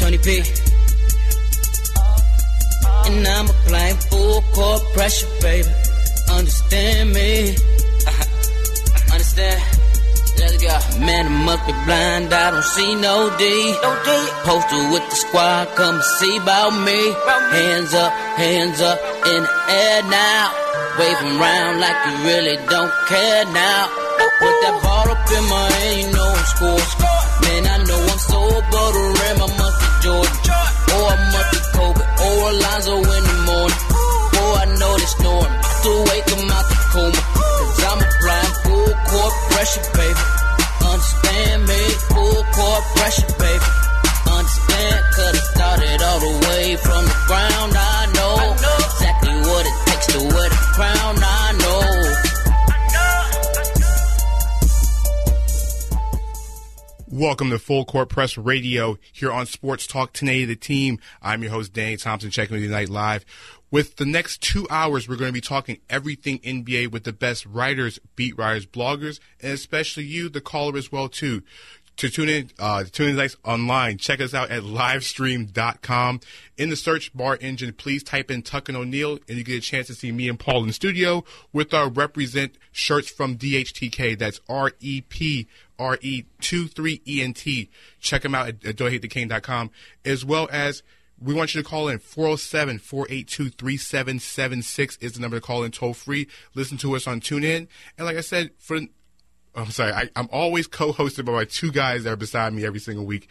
20p. And I'm applying full court pressure, baby. Understand me. Understand? Let's go. Man, I must be blind, I don't see no D. Posted with the squad, come see about me. Hands up in the air now. Wave 'em round like you really don't care now. Put that ball up in my hand, you know I'm scored. Man, I know I'm so above the rim, I must be Jordan. Or I must be Kobe, or Alonzo in the morning. Or I know they snoring, about to wake 'em out the coma. Cause I'm applying full court pressure, baby. Understand me, full court pressure, baby. Understand, cause it started all the way from the ground. I know exactly what it takes to wear the crown. I know. Welcome to Full Court Press Radio here on Sports Talk 1080 The Team. I'm your host, Danny Thompson, checking with you tonight live. With the next 2 hours, we're going to be talking everything NBA with the best writers, beat writers, bloggers, and especially you, the caller, as well, too. To tune in online, check us out at livestream.com. In the search bar engine, please type in Tuck and O'Neill, and you get a chance to see me and Paul in the studio with our Represent shirts from DHTK. That's REPRE23ENT. Check them out at donthatetheking.com, as well as we want you to call in. 407-482-3776 is the number to call in toll free. Listen to us on TuneIn. And like I said, I'm always co-hosted by my two guys that are beside me every single week.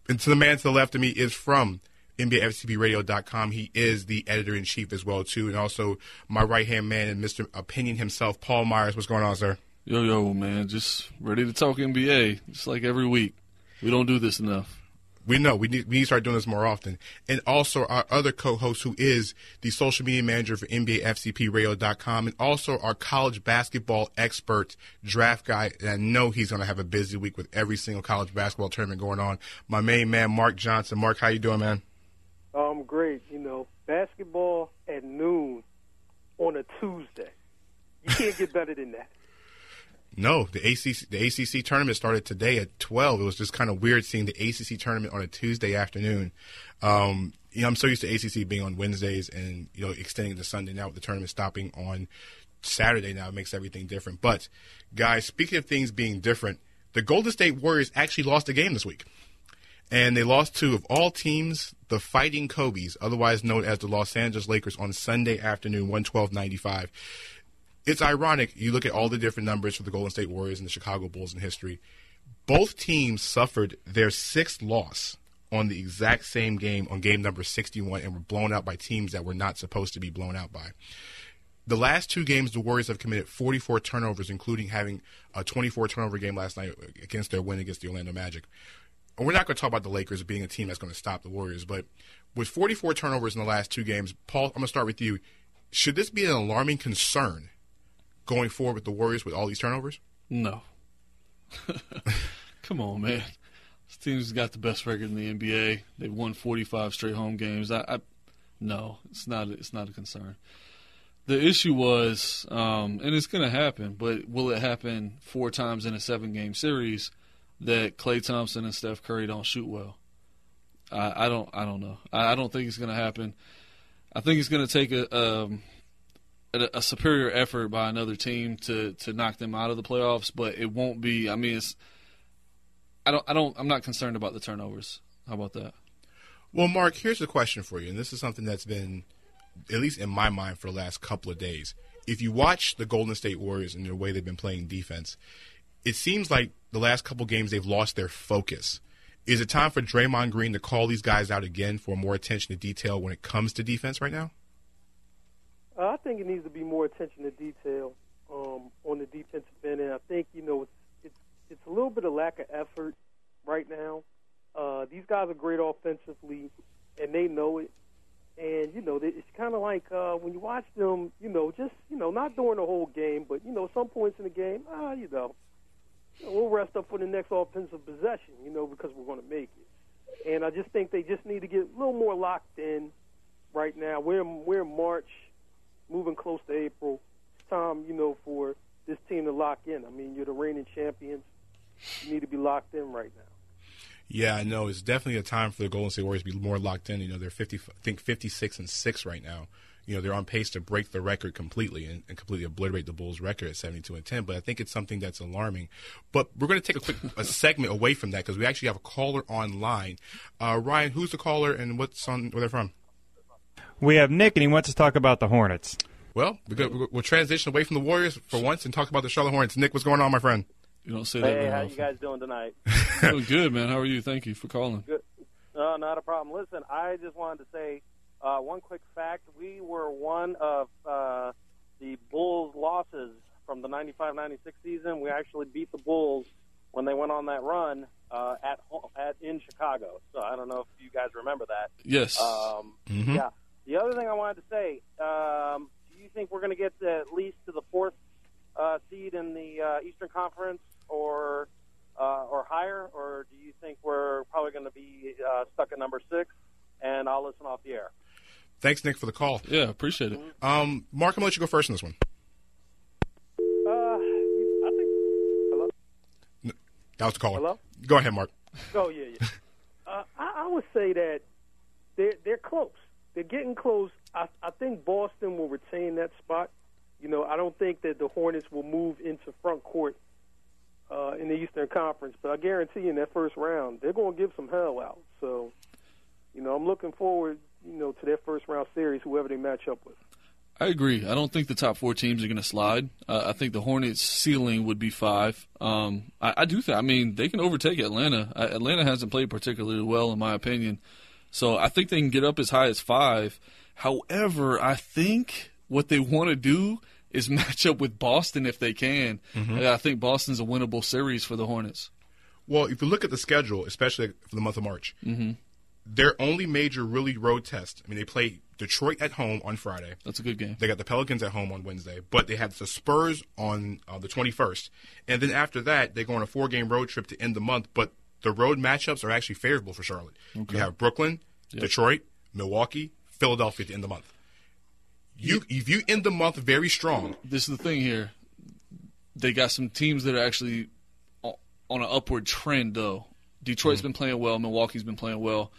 And to the man to the left of me is from NBAFCBradio.com. He is the editor-in-chief as well, too. And also my right-hand man and Mr. Opinion himself, Paul Myers. What's going on, sir? Yo, man. Just ready to talk NBA, just like every week. We don't do this enough. We know. We need to start doing this more often. And also our other co-host, who is the social media manager for NBAFCPradio.com, and also our college basketball expert, draft guy. And I know he's going to have a busy week with every single college basketball tournament going on. My main man, Marc Johnson. Marc, how you doing, man? I'm great. Basketball at noon on a Tuesday. You can't get better than that. No, the ACC tournament started today at 12. It was just kind of weird seeing the ACC tournament on a Tuesday afternoon. I'm so used to ACC being on Wednesdays and, extending to Sunday. Now with the tournament stopping on Saturday now, it makes everything different. But, guys, speaking of things being different, the Golden State Warriors actually lost a game this week. And they lost to, of all teams, the Fighting Kobe's, otherwise known as the Los Angeles Lakers, on Sunday afternoon, 112-95. It's ironic. You look at all the different numbers for the Golden State Warriors and the Chicago Bulls in history. Both teams suffered their sixth loss on the exact same game, on game number 61, and were blown out by teams that were not supposed to be blown out by. The last two games, the Warriors have committed 44 turnovers, including having a 24-turnover game last night against their win against the Orlando Magic. And we're not going to talk about the Lakers being a team that's going to stop the Warriors, but with 44 turnovers in the last two games, Paul, I'm going to start with you. Should this be an alarming concern going forward with the Warriors with all these turnovers? No. Come on, man. This team's got the best record in the NBA. They've won 45 straight home games. No, it's not a concern. The issue was, and it's going to happen, but will it happen 4 times in a 7-game series, that Klay Thompson and Steph Curry don't shoot well? I don't know. I don't think it's going to happen. I think it's going to take a superior effort by another team to knock them out of the playoffs, but it won't be. I mean, I'm not concerned about the turnovers. How about that? Well, Marc, here's a question for you, and this is something that's been, at least in my mind, for the last couple of days. If you watch the Golden State Warriors and the way they've been playing defense, it seems like the last couple of games they've lost their focus. Is it time for Draymond Green to call these guys out again for more attention to detail when it comes to defense right now? I think it needs to be more attention to detail on the defensive end, and I think it's a little bit of lack of effort right now. These guys are great offensively, and they know it. And it's kind of like when you watch them, not during the whole game, but some points in the game, we'll rest up for the next offensive possession, because we're going to make it. And I just think they just need to get a little more locked in right now. We're in March, moving close to April. It's time, for this team to lock in. I mean, you're the reigning champions. You need to be locked in right now. Yeah, I know. It's definitely a time for the Golden State Warriors to be more locked in. You know, they're 56-6 right now. You know, they're on pace to break the record completely and completely obliterate the Bulls' record at 72-10. But I think it's something that's alarming. But we're going to take a segment away from that because we actually have a caller online. Ryan, who's the caller and where they're from? We have Nick, and he wants to talk about the Hornets. Well, we'll transition away from the Warriors for once and talk about the Charlotte Hornets. Nick, what's going on, my friend? You don't say that. Hey, how you guys doing tonight? Doing good, man. How are you? Thank you for calling. Good. No, not a problem. Listen, I just wanted to say one quick fact. We were one of the Bulls' losses from the 95-96 season. We actually beat the Bulls when they went on that run in Chicago. So I don't know if you guys remember that. Yes. Yeah. The other thing I wanted to say, do you think we're going to get at least to the fourth seed in the Eastern Conference or higher, or do you think we're probably going to be stuck at number 6? And I'll listen off the air. Thanks, Nick, for the call. Yeah, appreciate it. Marc, I'm going to let you go first in this one. I think. Hello. That was the caller. Hello. Go ahead, Marc. Oh yeah. I would say that they're close. They're getting close. I think Boston will retain that spot. You know, I don't think that the Hornets will move into front court in the Eastern Conference, but I guarantee you in that first round, they're going to give some hell out. So, you know, I'm looking forward, to their first round series, whoever they match up with. I agree. I don't think the top 4 teams are going to slide. I think the Hornets' ceiling would be 5. I do think. I mean, they can overtake Atlanta. Atlanta hasn't played particularly well, in my opinion. So I think they can get up as high as 5. However, I think what they want to do is match up with Boston if they can. Mm-hmm. I think Boston's a winnable series for the Hornets. Well, if you look at the schedule, especially for the month of March, mm-hmm. their only major really road test, they play Detroit at home on Friday. That's a good game. They got the Pelicans at home on Wednesday, but they have the Spurs on the 21st. And then after that, they go on a 4-game road trip to end the month, but the road matchups are actually favorable for Charlotte. Okay. You have Brooklyn, Detroit, Milwaukee, Philadelphia to end the month. If you end the month very strong. This is the thing here. They got some teams that are actually on an upward trend, though. Detroit's been playing well. Milwaukee's been playing well.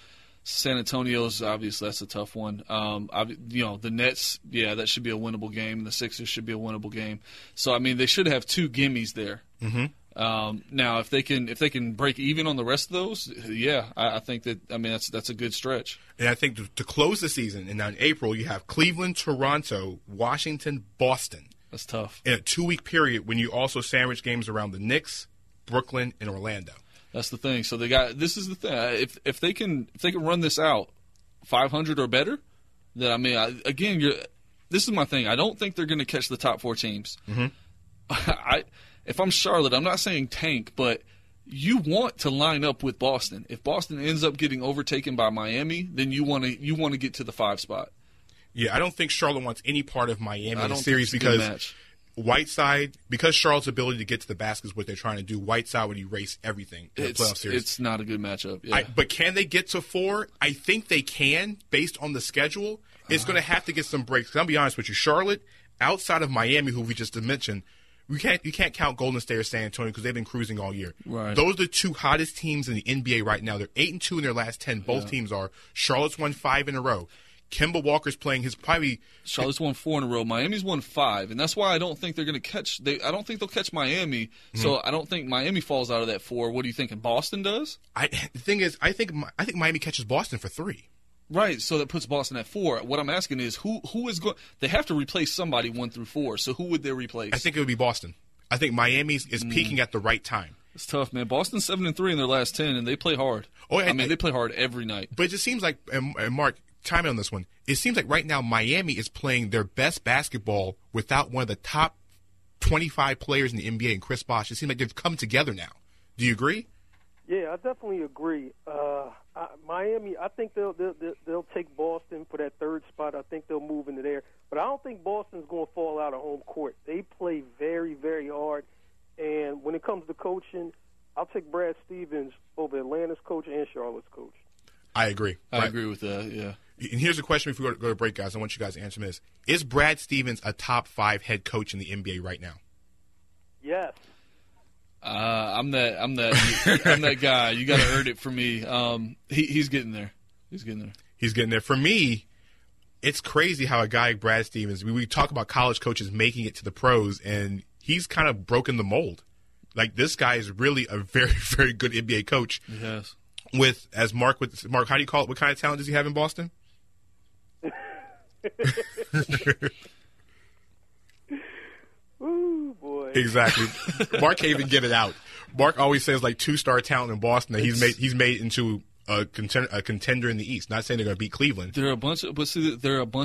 San Antonio's, obviously, that's a tough one. The Nets, that should be a winnable game. The Sixers should be a winnable game. So, they should have 2 gimmies there. Mm-hmm. Now, if they can break even on the rest of those, I think that that's a good stretch. And I think to close the season, and now in April, you have Cleveland, Toronto, Washington, Boston. That's tough. In a 2-week period when you also sandwich games around the Knicks, Brooklyn, and Orlando. That's the thing. So this is the thing. If they can run this out 500 or better, then this is my thing. I don't think they're going to catch the top 4 teams. Mm-hmm. If I'm Charlotte, I'm not saying tank, but you want to line up with Boston. If Boston ends up getting overtaken by Miami, then you want to get to the 5 spot. Yeah, I don't think Charlotte wants any part of Miami in the series because Whiteside, because Charlotte's ability to get to the basket is what they're trying to do. Whiteside would erase everything in the playoff series. It's not a good matchup. Yeah. But can they get to 4? I think they can, based on the schedule. It's going to have to get some breaks. I'll be honest with you, Charlotte, outside of Miami, who we just mentioned, you can't count Golden State or San Antonio because they've been cruising all year. Right. Those are the 2 hottest teams in the NBA right now. They're 8-2 in their last 10. Both teams are. Charlotte's won 5 in a row. Kemba Walker's playing his probably. Charlotte's won 4 in a row. Miami's won 5, and that's why I don't think they're going to catch. I don't think they'll catch Miami. Mm-hmm. So I don't think Miami falls out of that 4. What do you think? Boston does? The thing is, I think Miami catches Boston for 3. Right, so that puts Boston at 4. What I'm asking is who is going? They have to replace somebody 1 through 4. So who would they replace? I think it would be Boston. I think Miami is peaking at the right time. It's tough, man. Boston's 7-3 in their last 10, and they play hard. They play hard every night. But it just seems like, and Marc, chime in on this one. It seems like right now Miami is playing their best basketball without one of the top 25 players in the NBA, and Chris Bosh. It seems like they've come together now. Do you agree? Yeah, I definitely agree. Miami, I think they'll take Boston for that 3rd spot. I think they'll move into there. But I don't think Boston's going to fall out of home court. They play very, very hard. And when it comes to coaching, I'll take Brad Stevens over Atlanta's coach and Charlotte's coach. I agree. I agree with that, yeah. And here's a question before we go to break, guys. I want you guys to answer this. Is Brad Stevens a top 5 head coach in the NBA right now? Yes. I'm that guy. You got to earn it for me. He's getting there. He's getting there. For me, it's crazy how a guy like Brad Stevens, we talk about college coaches making it to the pros, and he's kind of broken the mold. Like, this guy is really a very, very good NBA coach. Yes. Marc, how do you call it? What kind of talent does he have in Boston? Ooh, boy. Exactly. Marc can't even get it out. Marc always says like 2-star talent in Boston that he's made into a contender in the East. Not saying they're going to beat Cleveland. There are a bunch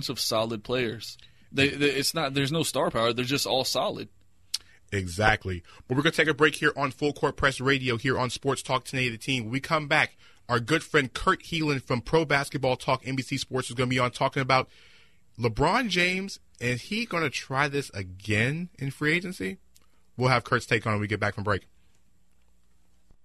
of solid players. There's no star power. They're just all solid. Exactly. But we're going to take a break here on Full Court Press Radio here on Sports Talk 1080 The Team. When we come back, our good friend Kurt Helin from Pro Basketball Talk NBC Sports is going to be on talking about LeBron James. Is he going to try this again in free agency? We'll have Kurt's take on it when we get back from break.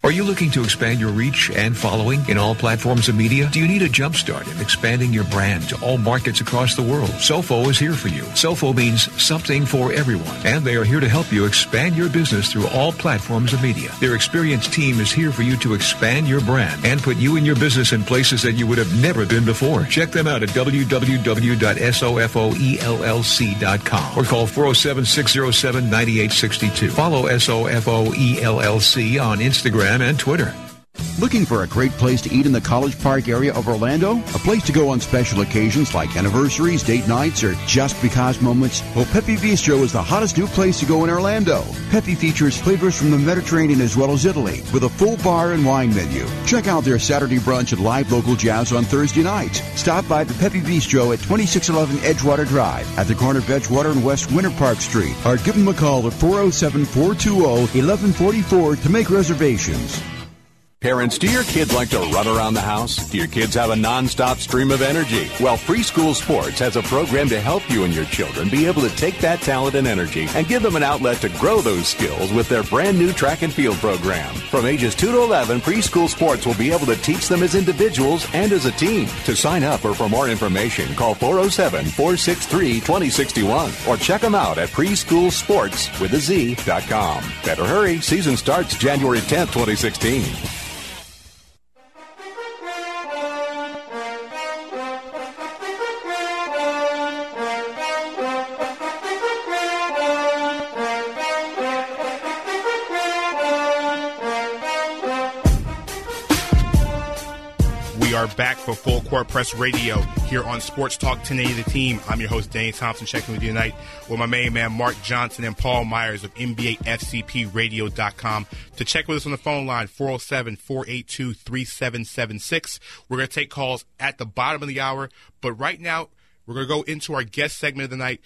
Are you looking to expand your reach and following in all platforms of media? Do you need a jump start in expanding your brand to all markets across the world? Sofo is here for you. Sofo means something for everyone, and they are here to help you expand your business through all platforms of media. Their experienced team is here for you to expand your brand and put you and your business in places that you would have never been before. Check them out at www.sofoellc.com or call 407-607-9862. Follow SOFOELLC on Instagram and Twitter. Looking for a great place to eat in the College Park area of Orlando? A place to go on special occasions like anniversaries, date nights, or just because moments? Well, Pepe Bistro is the hottest new place to go in Orlando. Pepe features flavors from the Mediterranean as well as Italy, with a full bar and wine menu. Check out their Saturday brunch and live local jazz on Thursday nights. Stop by the Pepe Bistro at 2611 Edgewater Drive at the corner of Edgewater and West Winter Park Street, or give them a call at 407-420-1144 to make reservations. Parents, do your kids like to run around the house? Do your kids have a nonstop stream of energy? Well, Preschool Sports has a program to help you and your children be able to take that talent and energy and give them an outlet to grow those skills with their brand new track and field program. From ages 2 to 11, Preschool Sports will be able to teach them as individuals and as a team. To sign up or for more information, call 407-463-2061 or check them out at preschoolsports.com. Better hurry, season starts January 10th, 2016. Back for Full Court Press Radio here on Sports Talk 1080 The Team. I'm your host, Danny Thompson, checking with you tonight with my main man, Marc Johnson, and Paul Myers of NBAFCPRadio.com. To check with us on the phone line, 407-482-3776. We're going to take calls at the bottom of the hour, but right now we're going to go into our guest segment of the night.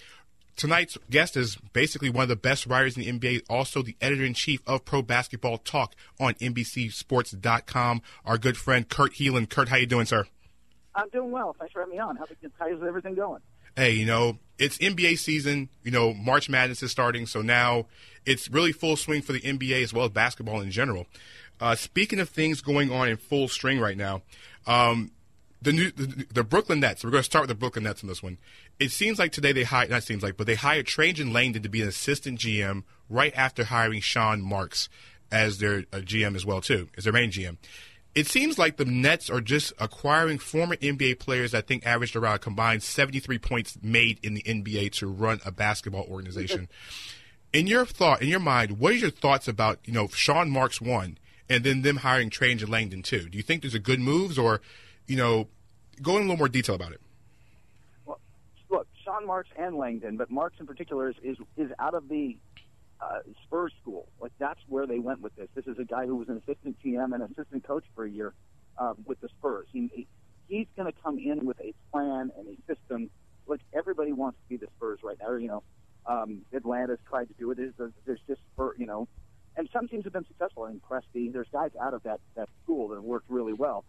Tonight's guest is basically one of the best writers in the NBA, also the editor-in-chief of Pro Basketball Talk on NBCSports.com, our good friend Kurt Helin. Kurt, how you doing, sir? I'm doing well. Thanks for having me on. How's everything going? Hey, it's NBA season. March Madness is starting, so now it's really full swing for the NBA as well as basketball in general. Speaking of things going on in full string right now, the Brooklyn Nets. We're going to start with the Brooklyn Nets on this one. It seems like today they hired Trajan Langdon to be an assistant GM right after hiring Sean Marks as their GM as well too, as their main GM. It seems like the Nets are just acquiring former NBA players that I think averaged around a combined 73 points made in the NBA to run a basketball organization. In your mind, what are your thoughts about Sean Marks one, and then them hiring Trajan Langdon two? Do you think there's a good moves, or go in a little more detail about it? Well, look, Sean Marks and Langdon, but Marks in particular is out of the Spurs school. Like, that's where they went with this. This is a guy who was an assistant GM and assistant coach for a year with the Spurs. He's going to come in with a plan and a system. Look, everybody wants to be the Spurs right now. Atlanta's tried to do it. There's just and some teams have been successful. In Presti, there's guys out of that school that have worked really well.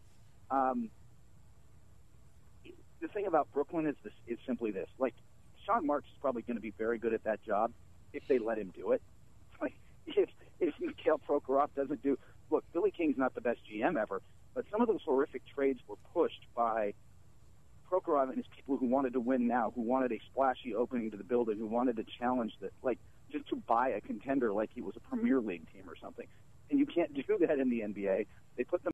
The thing about Brooklyn is simply this. Like, Sean Marks is probably going to be very good at that job if they let him do it. Like, if Mikhail Prokhorov doesn't do... Look, Billy King's not the best GM ever, but some of those horrific trades were pushed by Prokhorov and his people who wanted to win now, who wanted a splashy opening to the building, who wanted to challenge the... Like, just to buy a contender like he was a Premier League team or something. And you can't do that in the NBA. They put them